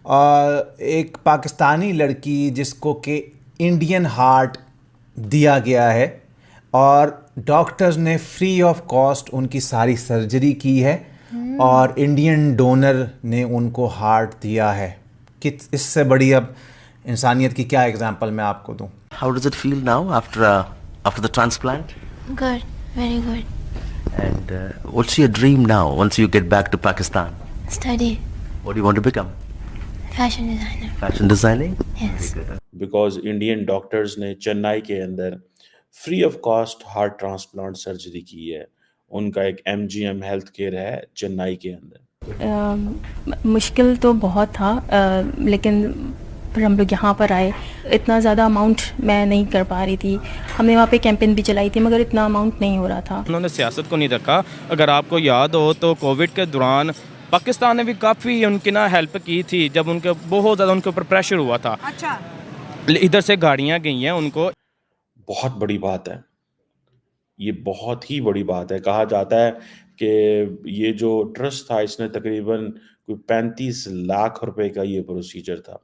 और एक पाकिस्तानी लड़की जिसको कि इंडियन हार्ट दिया गया है और डॉक्टर्स ने फ्री ऑफ कॉस्ट उनकी सारी सर्जरी की है और इंडियन डोनर ने उनको हार्ट दिया है। कि इससे बड़ी अब इंसानियत की क्या एग्जांपल मैं आपको दूं। How does it feel now after the transplant? Good, very good. And what's your dream now once you get back to Pakistan? Study What do you want to become? fashion designer. Fashion designing? Yes. Very good. Because Indian doctors ने चेन्नई के अंदर free of cost heart transplant surgery की है। उनका एक MGM health care है चेन्नई के अंदर। मुश्किल तो बहुत था, लेकिन फिर हम लोग यहाँ पर आए। इतना ज़्यादा अमाउंट मैं नहीं कर पा रही थी। हमने वहाँ पे कैंपेन भी चलाई थी मगर इतना अमाउंट नहीं हो रहा था। उन्होंने सियासत को नहीं रखा। अगर आपको याद हो तो कोविड के दौरान पाकिस्तान ने भी काफ़ी उनकी ना हेल्प की थी, जब उनके बहुत ज़्यादा उनके ऊपर प्रेशर हुआ था। अच्छा, इधर से गाड़ियाँ गई हैं उनको। बहुत बड़ी बात है, ये बहुत ही बड़ी बात है। कहा जाता है कि ये जो ट्रस्ट था इसने तकरीबन कोई 35 लाख रुपए का ये प्रोसीजर था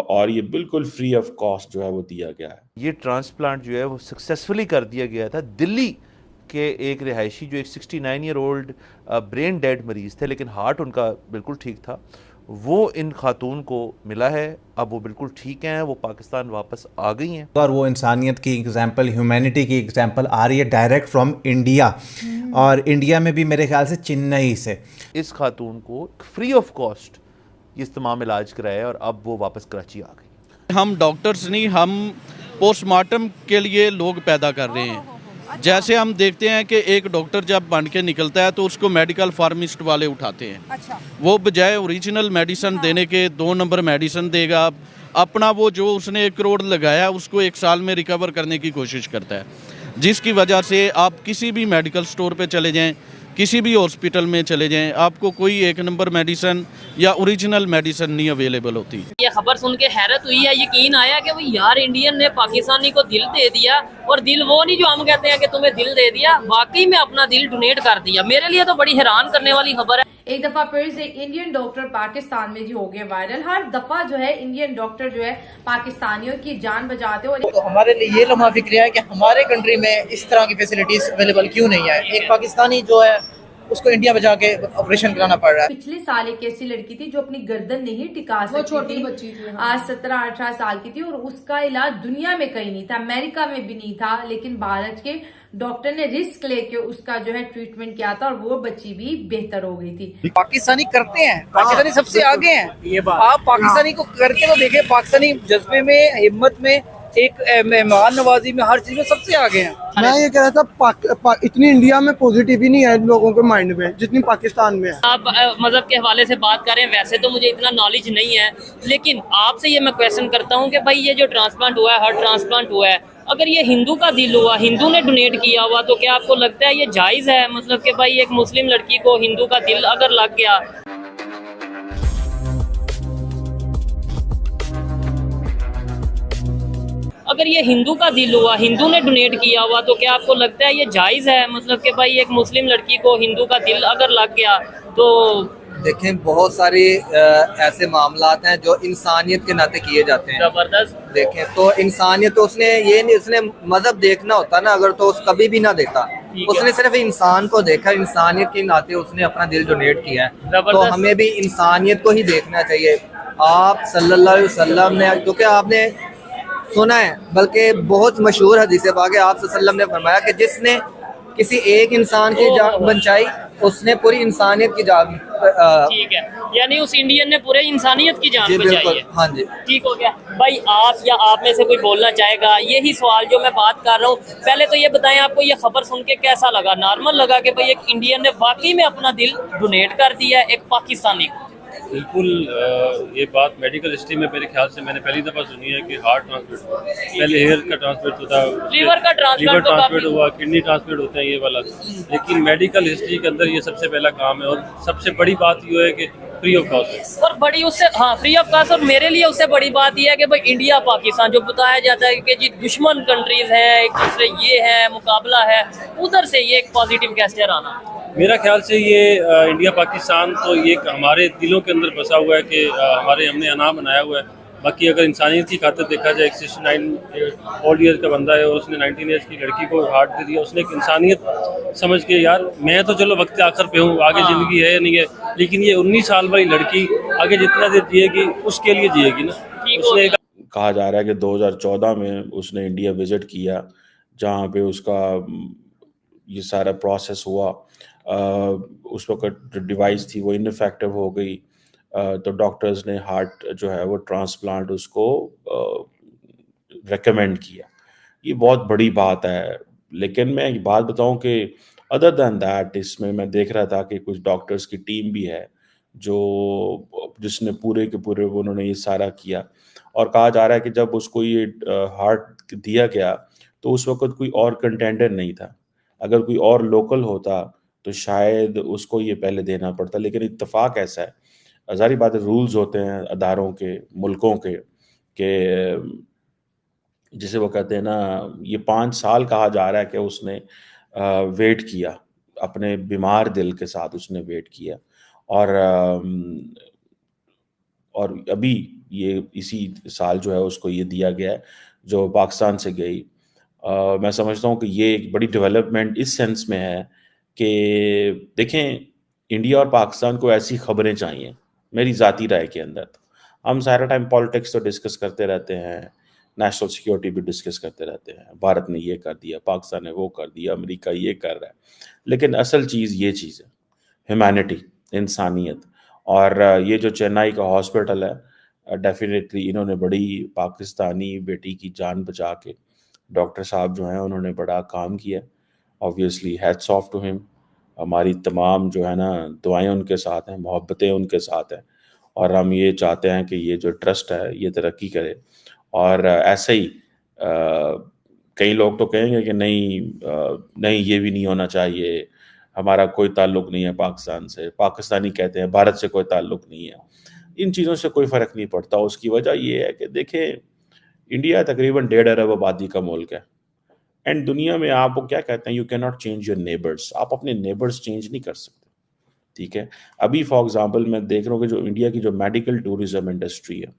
और ये बिल्कुल फ्री ऑफ कॉस्ट जो है वो दिया गया है। ये ट्रांसप्लांट जो है वो सक्सेसफुली कर दिया गया था। दिल्ली के एक रिहायशी जो एक 69 ईयर ओल्ड ब्रेन डेड मरीज थे, लेकिन हार्ट उनका बिल्कुल ठीक था, वो इन खातून को मिला है। अब वो बिल्कुल ठीक हैं, वो पाकिस्तान वापस आ गई हैं। और वो इंसानियत की एग्जांपल, ह्यूमैनिटी की एग्जांपल आ रही है डायरेक्ट फ्रॉम इंडिया। और इंडिया में भी मेरे ख्याल से चेन्नई से इस खातून को फ्री ऑफ कॉस्ट ये तमाम इलाज कराया और अब वो वापस कराची आ गई। हम डॉक्टर्स नहीं, हम पोस्टमार्टम के लिए लोग पैदा कर रहे हैं। जैसे हम देखते हैं कि एक डॉक्टर जब बन के निकलता है तो उसको मेडिकल फार्मिस्ट वाले उठाते हैं। अच्छा। वो बजाय ओरिजिनल मेडिसिन देने के 2 नंबर मेडिसिन देगा। अपना वो जो उसने 1 करोड़ लगाया उसको 1 साल में रिकवर करने की कोशिश करता है, जिसकी वजह से आप किसी भी मेडिकल स्टोर पे चले जाएं, किसी भी हॉस्पिटल में चले जाएं, आपको कोई 1 नंबर मेडिसिन या ओरिजिनल मेडिसिन नहीं अवेलेबल होती। ये खबर सुन के हैरत हुई है, यकीन आया कि भाई यार इंडियन ने पाकिस्तानी को दिल दे दिया। और दिल वो नहीं जो हम कहते हैं कि तुम्हें दिल दे दिया, वाकई में अपना दिल डोनेट कर दिया। मेरे लिए तो बड़ी हैरान करने वाली खबर है। एक दफा फिर से इंडियन डॉक्टर पाकिस्तान में जो हो गए वायरल। हर दफा जो है इंडियन डॉक्टर जो है पाकिस्तानियों की जान बचाते हो। तो हमारे लिए ये लम्हा फिक्रिया है कि हमारे कंट्री में इस तरह की फैसिलिटीज अवेलेबल क्यों नहीं है। एक पाकिस्तानी जो है उसको इंडिया में जाके ऑपरेशन कराना पड़ रहा है। पिछले साल एक ऐसी लड़की थी जो अपनी गर्दन नहीं टिका सकती, वो छोटी बच्ची थी, आज 17-18 साल की थी और उसका इलाज दुनिया में कहीं नहीं था, अमेरिका में भी नहीं था, लेकिन भारत के डॉक्टर ने रिस्क लेके उसका जो है ट्रीटमेंट किया था और वो बच्ची भी बेहतर हो गई थी। पाकिस्तानी करते हैं, पाकिस्तानी सबसे आगे हैं। ये बात आप पाकिस्तानी को करके तो देखे, पाकिस्तानी जज्बे में, हिम्मत में, एक मेहमान नवाजी में, हर चीज में सबसे आगे हैं। मैं ये कह रहा था इतनी इंडिया में पॉजिटिव ही नहीं है लोगों के माइंड में जितनी पाकिस्तान में है। आप मजहब के हवाले से बात करें, वैसे तो मुझे इतना नॉलेज नहीं है, लेकिन आपसे ये मैं क्वेश्चन करता हूँ कि भाई ये जो ट्रांसप्लांट हुआ है, हार्ट ट्रांसप्लांट हुआ है, अगर ये हिंदू का दिल हुआ, हिंदू ने डोनेट किया हुआ, तो क्या आपको लगता है ये जायज़ है? मतलब कि भाई एक मुस्लिम लड़की को हिंदू का दिल अगर लग गया, अगर ये हिंदू का दिल हुआ, हिंदू ने डोनेट किया हुआ, तो क्या आपको लगता है ये जायज़ है? मतलब कि भाई एक मुस्लिम लड़की को हिंदू का दिल अगर लग गया तो देखें, बहुत सारे ऐसे मामलात हैं जो इंसानियत के नाते किए जाते हैं। जबरदस्त। देखें तो इंसानियत तो उसने ये नहीं, उसने मजहब देखना होता ना, अगर तो उस कभी भी ना देता, उसने सिर्फ इंसान को देखा, इंसानियत के नाते उसने अपना दिल डोनेट किया है। तो हमें भी इंसानियत को ही देखना चाहिए। आप सल्लल्लाहु अलैहि वसल्लम ने, क्योंकि आपने सुना है, बल्कि बहुत मशहूर हदीस पाक है, आप सल्लल्लाहु अलैहि वसल्लम ने फरमाया कि जिसने किसी एक इंसान की जान बचाई उसने पूरी इंसानियत की जान। ठीक है, यानी उस इंडियन ने पूरे इंसानियत की जान बचाई है। हाँ जी, ठीक हो गया। भाई आप या आप में से कोई बोलना चाहेगा? यही सवाल जो मैं बात कर रहा हूँ। पहले तो ये बताएं, आपको ये खबर सुन के कैसा लगा? नॉर्मल लगा कि भाई एक इंडियन ने वाकई में अपना दिल डोनेट कर दिया एक पाकिस्तानी को? बिल्कुल, ये बात मेडिकल हिस्ट्री में मेरे ख्याल से मैंने पहली दफ़ा सुनी है कि हार्ट ट्रांसप्लांट, पहले हेयर का ट्रांसप्लांट होता है, लीवर का ट्रांसप्लांट हुआ, किडनी ट्रांसप्लांट होता है ये वाला। लेकिन मेडिकल हिस्ट्री के अंदर ये सबसे पहला काम है और सबसे बड़ी बात ये है कि फ्री ऑफ कॉस्ट। और बड़ी उससे, हाँ, फ्री ऑफ कॉस्ट। और मेरे लिए उससे बड़ी बात यह है कि भाई इंडिया पाकिस्तान जो बताया जाता है कि जी दुश्मन कंट्रीज है, एक दूसरे ये है, मुकाबला है, उधर से ये एक पॉजिटिव गेस्चर आना। मेरा ख्याल से ये इंडिया पाकिस्तान तो ये हमारे दिलों के अंदर बसा हुआ है कि हमने अनाम बनाया हुआ है। बाकी अगर इंसानियत की खातिर देखा जाए, 69 ओल्ड ईयर का बंदा है और उसने 19 ईयर्स की लड़की को हार्ट दे दिया, उसने एक इंसानियत समझ के, यार मैं तो चलो वक्त आखिर पे हूँ, आगे ज़िंदगी है या नहीं है, लेकिन ये 19 साल वाली लड़की आगे जितना देर जिएगी उसके लिए जिएगी ना। उसने कहा जा रहा है कि 2014 में उसने इंडिया विजिट किया, जहाँ पे उसका ये सारा प्रोसेस हुआ। उस वक्त जो डिवाइस थी वो इनफेक्टिव हो गई, तो डॉक्टर्स ने हार्ट जो है वो ट्रांसप्लांट उसको रेकमेंड किया। ये बहुत बड़ी बात है। लेकिन मैं एक बात बताऊं कि अदर दैन दैट, इसमें मैं देख रहा था कि कुछ डॉक्टर्स की टीम भी है जिसने पूरे के पूरे उन्होंने ये सारा किया। और कहा जा रहा है कि जब उसको ये हार्ट दिया गया तो उस वक्त कोई और कंटेंडर नहीं था। अगर कोई और लोकल होता तो शायद उसको ये पहले देना पड़ता, लेकिन इत्तेफाक ऐसा है। ज़ाहिर बात है, रूल्स होते हैं अदारों के, मुल्कों के, जिसे वो कहते हैं ना, ये 5 साल कहा जा रहा है कि उसने वेट किया, अपने बीमार दिल के साथ उसने वेट किया। और अभी ये इसी साल जो है उसको ये दिया गया है जो पाकिस्तान से गई। मैं समझता हूँ कि ये एक बड़ी डेवलपमेंट इस सेंस में है कि देखें, इंडिया और पाकिस्तान को ऐसी खबरें चाहिए, मेरी ज़ाती राय के अंदर। तो हम सारा टाइम पॉलिटिक्स तो डिस्कस करते रहते हैं, नेशनल सिक्योरिटी भी डिस्कस करते रहते हैं, भारत ने ये कर दिया, पाकिस्तान ने वो कर दिया, अमेरिका ये कर रहा है, लेकिन असल चीज़ ये चीज़ है, ह्यूमैनिटी, इंसानियत। और ये जो चेन्नई का हॉस्पिटल है, डेफिनेटली इन्होंने बड़ी पाकिस्तानी बेटी की जान बचा के, डॉक्टर साहब जो हैं उन्होंने बड़ा काम किया। Obviously hats off to him. हमारी तमाम जो है ना दुआएं उनके साथ हैं, मोहब्बतें उनके साथ हैं, और हम ये चाहते हैं कि ये जो ट्रस्ट है ये तरक्की करे। और ऐसे ही कई लोग तो कहेंगे कि नहीं ये भी नहीं होना चाहिए, हमारा कोई ताल्लुक नहीं है पाकिस्तान से, पाकिस्तानी कहते हैं भारत से कोई ताल्लुक नहीं है। इन चीज़ों से कोई फ़र्क नहीं पड़ता। उसकी वजह ये है कि देखें, इंडिया तकरीबन 1.5 अरब आबादी का मुल्क है, एंड दुनिया में आप वो क्या कहते हैं, you can not change your neighbours. आप अपने नेबर्स चेंज नहीं कर सकते, ठीक है। अभी फॉर एग्जांपल मैं देख रहा हूँ कि जो इंडिया की जो मेडिकल टूरिज्म इंडस्ट्री है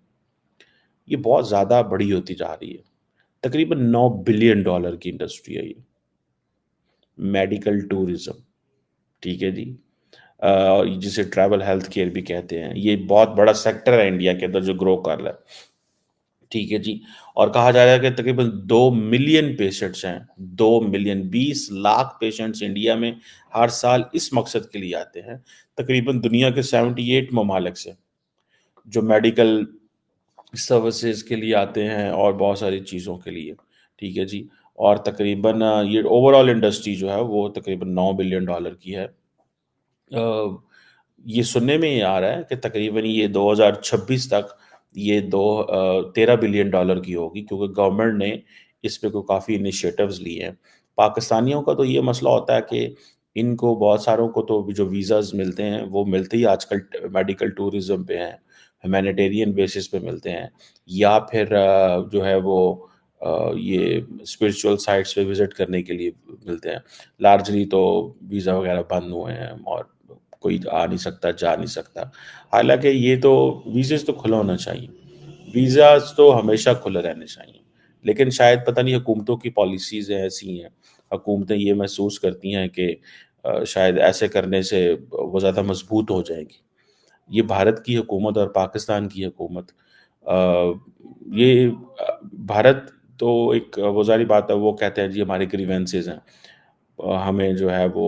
ये बहुत ज़्यादा बड़ी होती जा रही है। तकरीबन $9 बिलियन की इंडस्ट्री है ये मेडिकल टूरिज्म, ठीक है जी। जिसे ट्रैवल हेल्थ केयर भी कहते हैं, ये बहुत बड़ा सेक्टर है इंडिया के अंदर जो ग्रो कर रहा है, ठीक है जी। और कहा जा रहा है कि तकरीबन 2 मिलियन पेशेंट्स हैं, 2 मिलियन, 20 लाख पेशेंट्स इंडिया में हर साल इस मकसद के लिए आते हैं, तकरीबन दुनिया के 78 ममालिक से, जो मेडिकल सर्विसेज के लिए आते हैं और बहुत सारी चीज़ों के लिए, ठीक है जी। और तकरीबन ये ओवरऑल इंडस्ट्री जो है वो तकरीबन $9 बिलियन की है। ये सुनने में ये आ रहा है कि तकरीबन ये 2026 तक ये 13 बिलियन डॉलर की होगी, क्योंकि गवर्नमेंट ने इस पे कोई काफ़ी इनिशिएटिव्स लिए हैं। पाकिस्तानियों का तो ये मसला होता है कि इनको बहुत सारों को तो जो वीज़ाज़ मिलते हैं वो मिलते ही आजकल मेडिकल टूरिज्म पे हैं, ह्यूमैनिटेरियन बेसिस पे मिलते हैं, या फिर जो है वो ये स्पिरिचुअल साइट्स पे विज़िट करने के लिए मिलते हैं। लार्जली तो वीज़ा वगैरह बंद हुए हैं और कोई आ नहीं सकता, जा नहीं सकता। हालांकि ये तो वीज़ास तो खुला होना चाहिए, वीज़ास तो हमेशा खुले रहने चाहिए, लेकिन शायद पता नहीं हुकूमतों की पॉलिसीज़ ऐसी हैं, हुकूमतें ये महसूस करती हैं कि शायद ऐसे करने से वो ज़्यादा मजबूत हो जाएंगी। ये भारत की हुकूमत और पाकिस्तान की हुकूमत, ये भारत तो एक वो ज़ाहिर बात है, वो कहते हैं जी हमारे ग्रीवेंसेस हैं, हमें जो है वो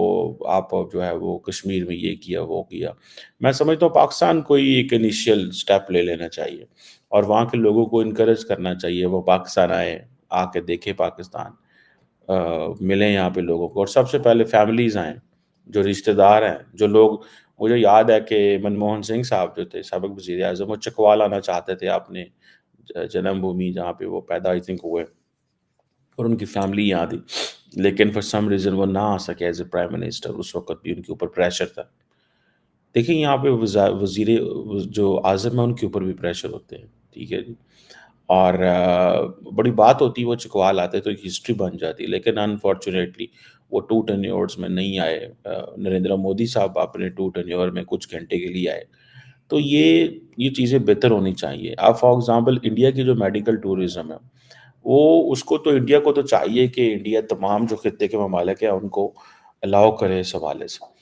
आप जो है वो कश्मीर में ये किया वो किया। मैं समझता हूँ पाकिस्तान को ही एक इनिशियल स्टेप ले लेना चाहिए और वहाँ के लोगों को इनकरेज करना चाहिए, वो पाकिस्तान आए, आके देखें पाकिस्तान, मिलें यहाँ पे लोगों को, और सबसे पहले फैमिलीज़ आएँ, जो रिश्तेदार हैं, जो लोग, मुझे याद है कि मनमोहन सिंह साहब जो थे साबिक वज़ीर आज़म, वो चकवाल आना चाहते थे अपने जन्मभूमि जहाँ पे वो पैदा आई थिंक हुए, और उनकी फैमिली यहाँ थी, लेकिन फॉर सम रीज़न वो ना आ सके एज ए प्राइम मिनिस्टर। उस वक्त भी उनके ऊपर प्रेशर था। देखिए यहाँ पे वज़ीर जो आज़म है उनके ऊपर भी प्रेशर होते हैं, ठीक है जी। और बड़ी बात होती है वो चकवाल आते तो एक हिस्ट्री बन जाती, लेकिन अनफॉर्चुनेटली वो 2 टेन्योर्स में नहीं आए। नरेंद्र मोदी साहब अपने 2 टेन्योर में कुछ घंटे के लिए आए। तो ये चीज़ें बेहतर होनी चाहिए। अब फॉर एग्जांपल इंडिया की जो मेडिकल टूरिज्म है, वो उसको तो इंडिया को तो चाहिए कि इंडिया तमाम जो खित्ते के ममालिक हैं उनको अलाउ करे इस हवाले से।